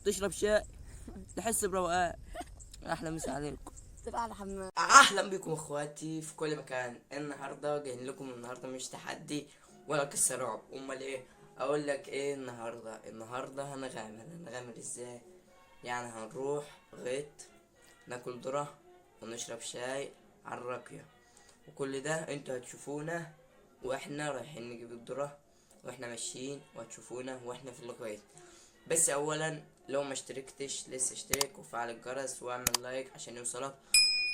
تشرب شاي تحس بروقان. احلى مسا عليكم. تبقى على حمام. اهلا بكم اخواتي في كل مكان. النهارده جايين لكم. النهارده مش تحدي ولا قصه رعب، امال ايه؟ اقول لك ايه النهارده هنغامر ازاي؟ يعني هنروح غيط، ناكل ذره ونشرب شاي على الراقيه، وكل ده انتوا هتشوفونا واحنا رايحين نجيب الذره، واحنا ماشيين وهتشوفونا واحنا في الغيط. بس اولا لو ما اشتركتش لسه اشترك وفعل الجرس واعمل لايك عشان يوصلك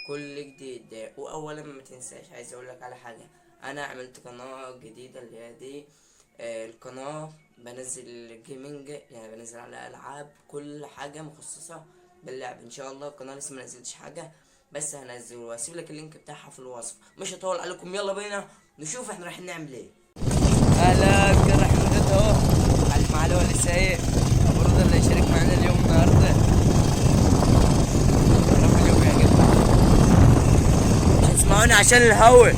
كل جديد. واولا ما تنساش، عايز اقول لك على حاجه، انا عملت قناه جديده اللي هي دي. القناه بنزل جيمنج، يعني بنزل على العاب، كل حاجه مخصصه باللعب. ان شاء الله القناه لسه ما نزلتش حاجه، بس هنزل واسيب لك اللينك بتاعها في الوصف. مش هطول عليكم، يلا بينا نشوف احنا رايحين نعمل ايه. اهلا كده رايحين نغدا اهو. علي معلوه اللي سايق المفروض اللي يشارك معنا اليوم النهارده. يا رب اليوم يعجبكم. مش هتسمعوني عشان الهوا،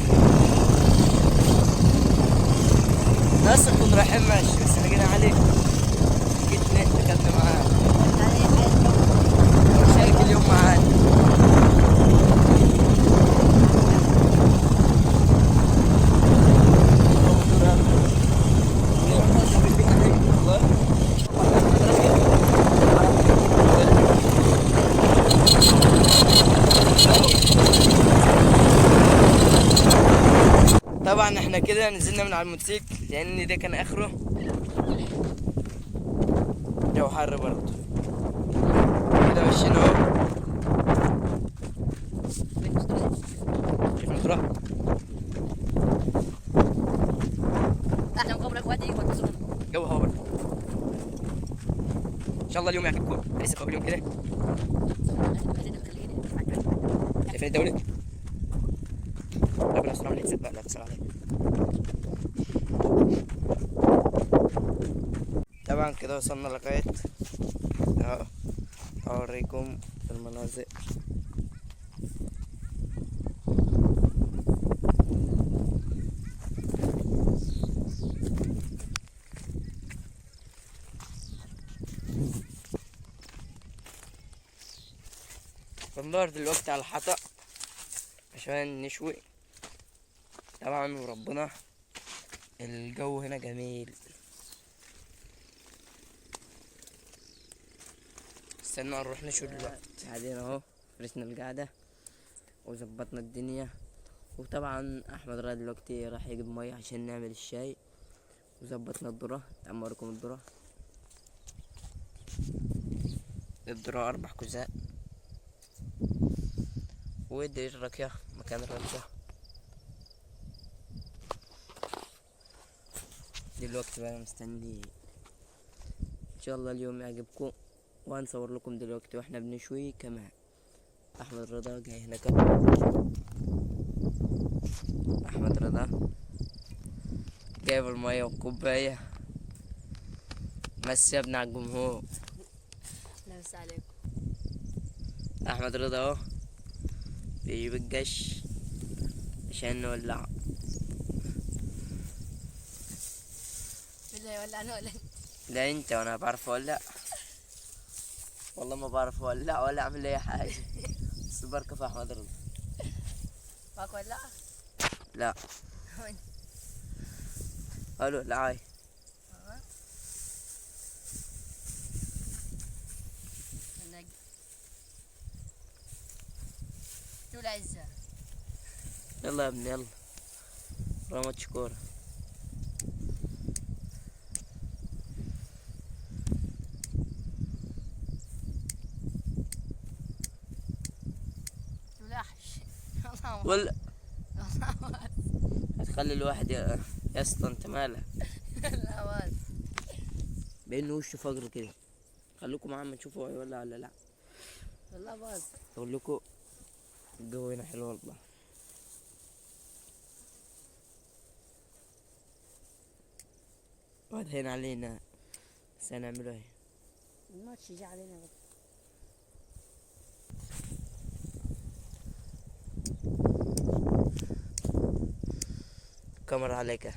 ناس كنا رايحين ماشي بس لقينا علي جيت نتكلم معاه وشارك اليوم معانا. طبعا احنا كده نزلنا من على الموتوسيكل لان ده كان اخره، جو حر برضه. كده ماشيين اهو. كيف نروح؟ احلى مقابله اخواتي جو هوا برضه. ان شاء الله اليوم يعجبكم. لسه قبل يوم كده. شايفين الدولة؟ ربنا يستر عليك، تصدق لا تسأل عليك. طبعا كده وصلنا لغاية اهو، اوريكم المناظر. بندور دلوقتي على الحطب عشان نشوي طبعا، وربنا الجو هنا جميل. استنى نروح نشوي دلوقتي. قاعدين اهو، فرشنا القعدة وظبطنا الدنيا. وطبعا احمد راح دلوقتي راح يجيب مية عشان نعمل الشاي، وظبطنا الذرة. تعالوا اوريكم الذرة 4 كوزات، ودي الركية مكان الركية. دلوقتي بقى مستني ان شاء الله اليوم يعجبكم، وهنصور لكم دلوقتي واحنا بنشوي كمان. احمد رضا جاي هنا احمد رضا جايب المية والكوباية. مسي يا ابن على الجمهور. لابس عليكم. احمد رضا اهو بيجيب القش عشان نولع. بالله يولعنا ولا لا انت، وانا بعرف اولع؟ والله ما بعرف اولع ولا اعمل اي حاجه. بس بركه في احمد رضا. معك ولا لا الو لا عاي. تقول عزة. يلا يا ابني يلا، رمت شكورة. تولحش. ولا هتخلي الواحد يا اسطى انت مالك؟ لا باظ بانه وشه فقر كده. خليكم معانا تشوفوا هيولع ولا لا. والله باظ. اقول لكم الجو هنا حلو والله. وهين علينا بس هنعمله ايه؟ الماتش جه علينا بس. كاميرا عليك.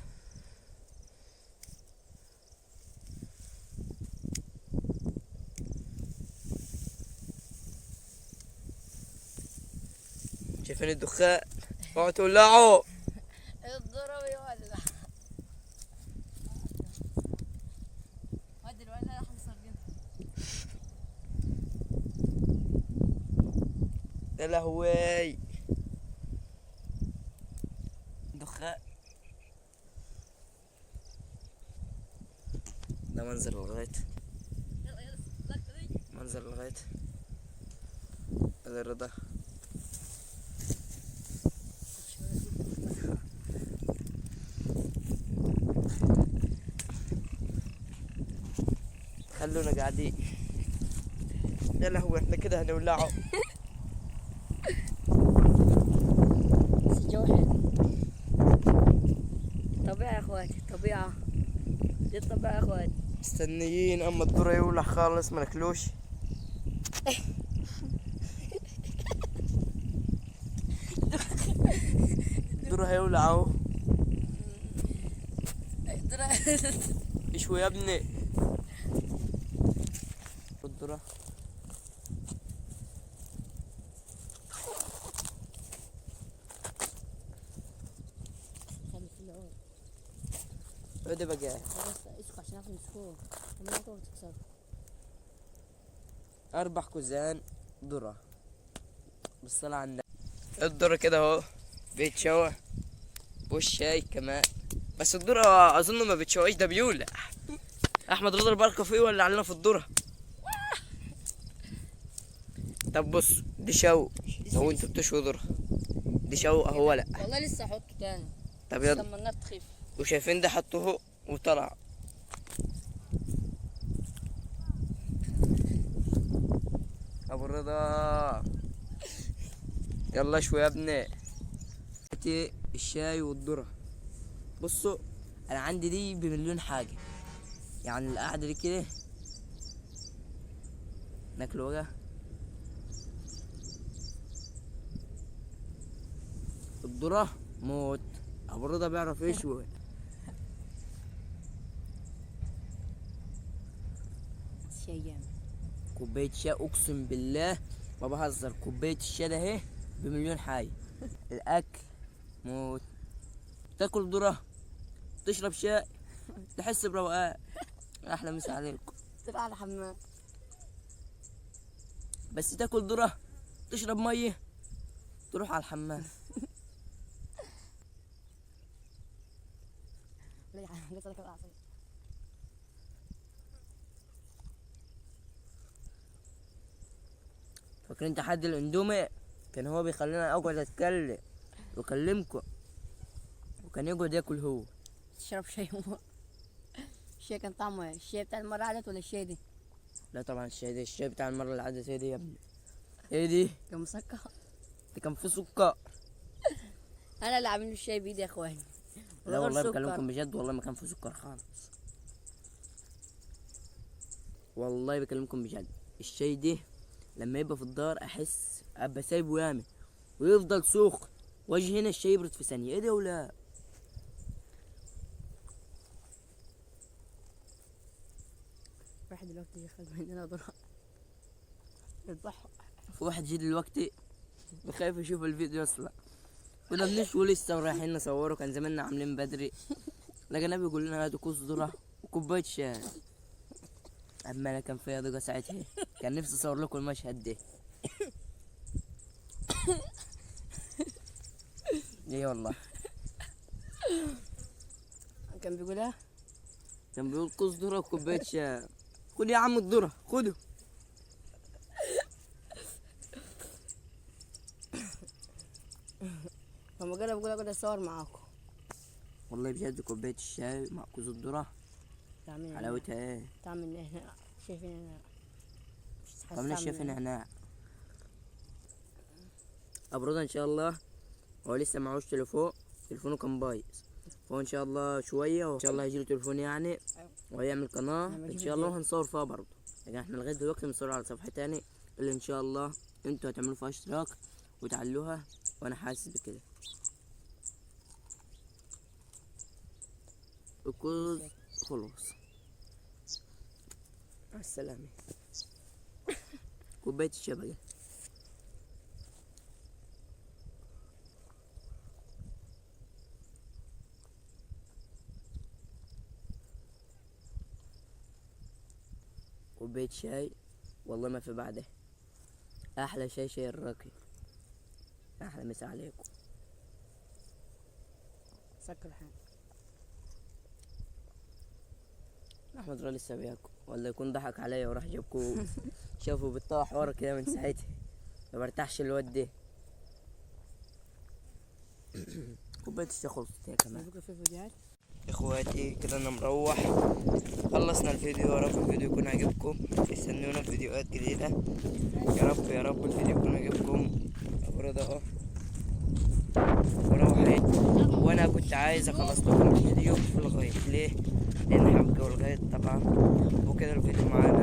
شايفين الدخان؟ اوعوا تولعوا. الضرب يولع. هادي الولد راح نسرقنا. يا لهوي دخان. ده منزل لغاية يلا يلا لك دي. منزل لغاية الرضا. خلونا قاعدين. يا لهوي احنا كده هنولعوا. بس الجو حلو. طبيعة يا اخواتي، طبيعة. دي الطبيعة يا اخواتي. مستنيين اما الذرة يولع خالص ما ناكلوش. الذرة هيولع اهو. اشوي يا ابني الذرة. خلي في العود. ادي بقى بس اسكوا عشان ناخد نسكوه. لما تقعد تكسر. 4 كوزان ذرة بالصلاة على النبي. الذرة كده اهو بيتشوى والشاي كمان. بس الذرة اظن ما بتشويش، ده بيولع. احمد رضا البركة فيه ولا علينا في الذرة. طب بص دي شو لو انتوا بتشوي ذرة دي شو اهو لا. والله لسه احطه تاني. طب بس يلا. لما النار تخف. وشايفين ده حطوه وطلع. ابو الرضا يلا اشوي يا ابني. الشاي والذرة. بصوا انا عندي دي بمليون حاجة، يعني القعدة دي كده ناكل وجه. الذرة موت. ابو الرضا بيعرف يشوي. شيء جامد. كوباية شاي اقسم بالله ما بهزر. كوباية الشاي ده اهي بمليون حاجة. الاكل موت. تاكل ذرة تشرب شاي تحس بروقان. احلى مسا عليكم. تروح على الحمام. بس تاكل ذرة تشرب مية تروح على الحمام. فاكرين تحدي الاندومي؟ كان هو بيخلينا اقعد اتكلم واكلمكم، وكان يقعد ياكل هو. تشرب شاي. الشاي كان طعمه ايه؟ الشاي بتاع المرة عدت ولا الشاي دي؟ لا طبعا الشاي ده الشاي بتاع المرة اللي عدت. هي دي يا ابني. ايه دي؟ كان مسكر. ده كان فيه سكر. انا اللي عامل له الشاي بايدي يا اخواني. لا غير والله سكر. بكلمكم بجد، والله ما كان فيه سكر خالص. والله بكلمكم بجد. الشاي ده لما يبقى في الدار احس ابقى سايبه يامي ويفضل سخن، واجي هنا الشاي يبرد في ثانيه. ايه ده ولا واحد دلوقتي ياخد مننا ضرر. يذبحه. في واحد جه دلوقتي خايف يشوف الفيديو اصلا. كنا بنشوي لسه ورايحين نصوره، كان زماننا عاملين بدري. لقينا بيقول لنا هاتوا كوز ذرة وكوبايه شاي. اما انا كان فيا ضيقه ساعتها، كان نفسي اصور لكم المشهد ده. ايه والله كان بيقول ايه؟ كان بيقول كوز ذرة وكوبايه شاي. خد يا عم الذرة خده. لما قال بقول اقعد اصور معاكم. والله بجد كوبايه الشاي مع كوز الذرة تعمل حلاوتها ايه. تعمل هنا. شايفين هنا. طب ليش شايف هنا؟ ابو رضا ان شاء الله هو لسه معهوش تليفون، تليفونه كان بايظ، فهو ان شاء الله شويه وان شاء الله هيجيله تليفون يعني، وهيعمل قناه ان شاء الله وهنصور فيها برضه. يعني احنا لغايه دلوقتي بنصور على صفحه تاني اللي ان شاء الله انتوا هتعملوا فيها اشتراك وتعلوها، وانا حاسس بكده. الكل خلاص مع السلامه. كوبايه الشاي بقى. كوباية شاي، والله ما في بعدها. احلى شاي، شاي الراقي. احلى مسا عليكم. سكر حاجة. احمد راه لسه بياكل، ولا يكون ضحك عليا وراح جابكو. شافوا بيطلع ورا كده من ساعتها، ما برتاحش الواد ده. كوباية الشاي خلصت يا كمان. بيبقى في فيديوهات. اخواتي كده انا مروح، خلصنا الفيديو. يا رب الفيديو يكون عجبكم، استنونا في فيديوهات جديدة. يا رب يا رب الفيديو يكون عجبكم. ابو رضا اهو وروحت، وانا كنت عايز اخلص لكم الفيديو في الغاية. ليه؟ لان حبكة والغاية طبعا، وكده الفيديو معانا